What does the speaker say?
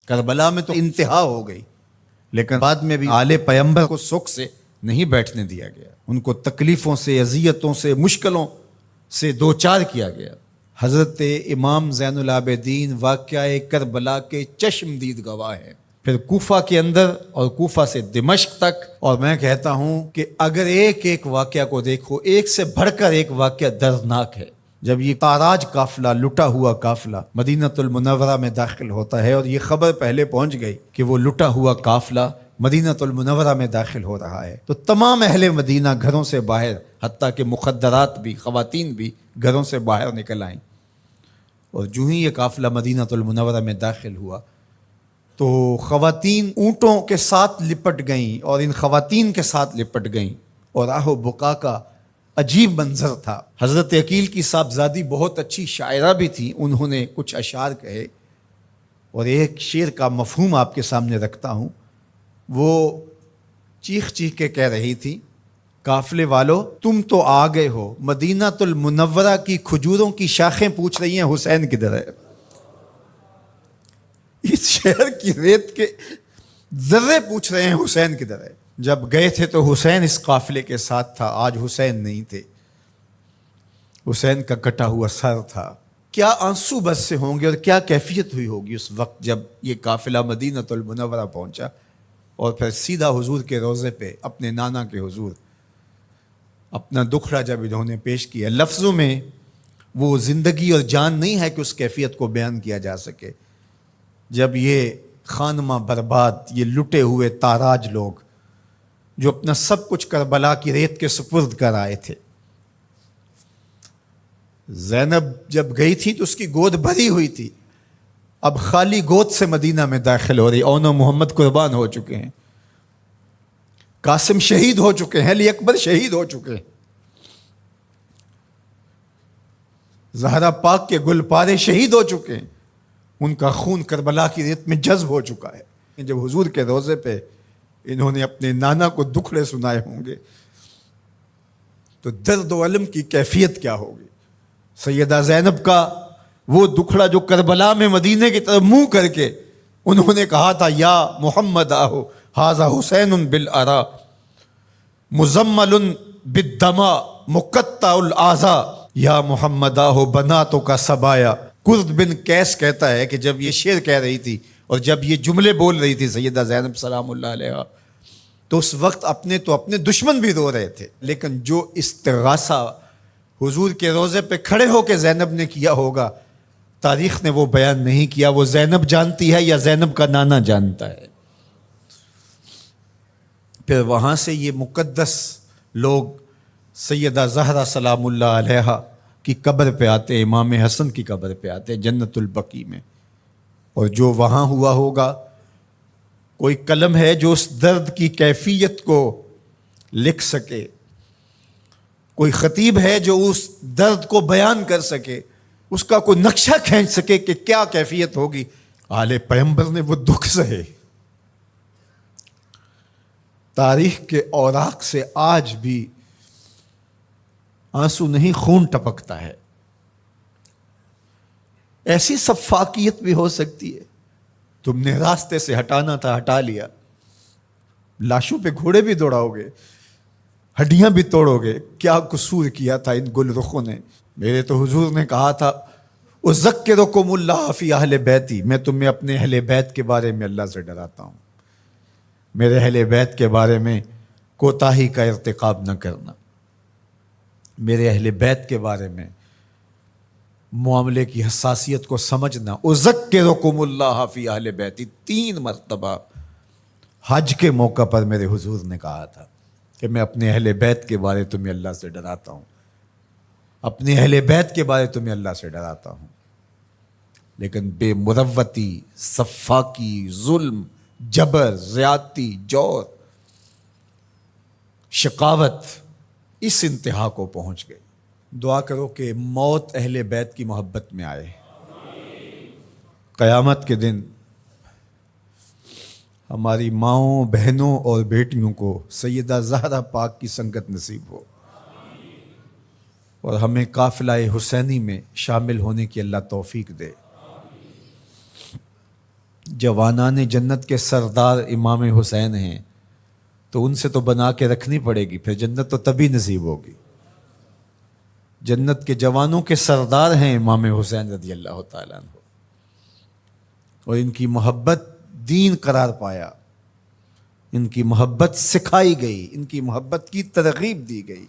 کربلا میں تو انتہا ہو گئی، لیکن بعد میں بھی آل پیمبر کو سکھ سے نہیں بیٹھنے دیا گیا، ان کو تکلیفوں سے، اذیتوں سے، مشکلوں سے دوچار کیا گیا۔ حضرت امام زین العابدین واقعہ کربلا کے چشمدید گواہ ہیں۔ پھر کوفہ کے اندر اور کوفہ سے دمشق تک، اور میں کہتا ہوں کہ اگر ایک ایک واقعہ کو دیکھو، ایک سے بڑھ کر ایک واقعہ دردناک ہے۔ جب یہ تاراج قافلہ، لٹا ہوا قافلہ مدینہ المنورہ میں داخل ہوتا ہے، اور یہ خبر پہلے پہنچ گئی کہ وہ لٹا ہوا قافلہ مدینہ المنورہ میں داخل ہو رہا ہے، تو تمام اہل مدینہ گھروں سے باہر، حتیٰ کہ مخدرات بھی، خواتین بھی گھروں سے باہر نکل آئیں۔ اور جو ہی یہ قافلہ مدینہ المنورہ میں داخل ہوا تو خواتین اونٹوں کے ساتھ لپٹ گئیں، اور ان خواتین کے ساتھ لپٹ گئیں، اور آہ و بکا کا عجیب منظر تھا۔ حضرت عقیل کی صاحبزادی بہت اچھی شاعرہ بھی تھی، انہوں نے کچھ اشعار کہے، اور ایک شعر کا مفہوم آپ کے سامنے رکھتا ہوں۔ وہ چیخ چیخ کے کہہ رہی تھی، قافلے والو تم تو آ گئے ہو، مدینہ المنورہ کی کھجوروں کی شاخیں پوچھ رہی ہیں حسین کدھر ہے۔ اس شہر کی ریت کے ذرے پوچھ رہے ہیں حسین کدھر ہے۔ جب گئے تھے تو حسین اس قافلے کے ساتھ تھا، آج حسین نہیں تھے، حسین کا کٹا ہوا سر تھا۔ کیا آنسو بس سے ہوں گے اور کیا کیفیت ہوئی ہوگی اس وقت جب یہ قافلہ مدینہ المنورہ پہنچا، اور پھر سیدھا حضور کے روضے پہ، اپنے نانا کے حضور، اپنا دکھڑا جب انہوں نے پیش کیا۔ لفظوں میں وہ زندگی اور جان نہیں ہے کہ اس کیفیت کو بیان کیا جا سکے۔ جب یہ خانمہ برباد، یہ لٹے ہوئے تاراج لوگ جو اپنا سب کچھ کربلا کی ریت کے سپرد کر آئے تھے، زینب جب گئی تھی تو اس کی گود بھری ہوئی تھی، اب خالی گود سے مدینہ میں داخل ہو رہی۔ اون و محمد قربان ہو چکے ہیں، قاسم شہید ہو چکے ہیں، علی اکبر شہید ہو چکے ہیں، زہرا پاک کے گل پارے شہید ہو چکے ہیں، ان کا خون کربلا کی ریت میں جذب ہو چکا ہے۔ جب حضور کے روضے پہ انہوں نے اپنے نانا کو دکھڑے سنائے ہوں گے تو درد و علم کی کیفیت کیا ہوگی۔ سیدہ زینب کا وہ دکھڑا جو کربلا میں مدینے کی طرف منہ کر کے انہوں نے کہا تھا، یا محمد آہو ھذا حسین بالعرا مزمل بالدماء مقطع الاعضاء، یا محمد آہو بناتوں کا سبایا۔ کرد بن قیس کہتا ہے کہ جب یہ شعر کہہ رہی تھی اور جب یہ جملے بول رہی تھی سیدہ زینب سلام اللہ علیہا، تو اس وقت اپنے دشمن بھی رو رہے تھے، لیکن جو استغاثہ حضور کے روضے پہ کھڑے ہو کے زینب نے کیا ہوگا، تاریخ نے وہ بیان نہیں کیا۔ وہ زینب جانتی ہے یا زینب کا نانا جانتا ہے۔ پھر وہاں سے یہ مقدس لوگ سیدہ زہرا سلام اللہ علیہا کی قبر پہ آتے، امام حسن کی قبر پہ آتے جنت البقیع میں، اور جو وہاں ہوا ہوگا، کوئی قلم ہے جو اس درد کی کیفیت کو لکھ سکے، کوئی خطیب ہے جو اس درد کو بیان کر سکے، اس کا کوئی نقشہ کھینچ سکے کہ کیا کیفیت ہوگی۔ آل پیغمبر نے وہ دکھ سہے، تاریخ کے اوراق سے آج بھی آنسو نہیں خون ٹپکتا ہے۔ ایسی سفاکیت بھی ہو سکتی ہے، تم نے راستے سے ہٹانا تھا ہٹا لیا، لاشوں پہ گھوڑے بھی دوڑاؤ گے، ہڈیاں بھی توڑو گے، کیا قصور کیا تھا ان گل رخوں نے۔ میرے تو حضور نے کہا تھا، اذکرکم اللہ فی اہل بیتی، میں تمہیں اپنے اہل بیت کے بارے میں اللہ سے ڈراتا ہوں، میرے اہل بیت کے بارے میں کوتاہی کا ارتکاب نہ کرنا، میرے اہل بیت کے بارے میں معاملے کی حساسیت کو سمجھنا۔ اذکرکم اللہ فی اہل بیتی 3 مرتبہ حج کے موقع پر میرے حضور نے کہا تھا کہ میں اپنے اہل بیت کے بارے تمہیں اللہ سے ڈراتا ہوں، اپنے اہل بیت کے بارے تمہیں اللہ سے ڈراتا ہوں۔ لیکن بے مروتی، سفاکی، ظلم، جبر، زیادتی، جور، شقاوت اس انتہا کو پہنچ گئی۔ دعا کرو کہ موت اہل بیت کی محبت میں آئے، قیامت کے دن ہماری ماؤں، بہنوں اور بیٹیوں کو سیدہ زہرا پاک کی سنگت نصیب ہو، اور ہمیں قافلہ حسینی میں شامل ہونے کی اللہ توفیق دے۔ جوانان جنت کے سردار امام حسین ہیں، تو ان سے تو بنا کے رکھنی پڑے گی، پھر جنت تو تبھی نصیب ہوگی۔ جنت کے جوانوں کے سردار ہیں امام حسین رضی اللہ تعالیٰ عنہ، اور ان کی محبت دین قرار پایا، ان کی محبت سکھائی گئی، ان کی محبت کی ترغیب دی گئی۔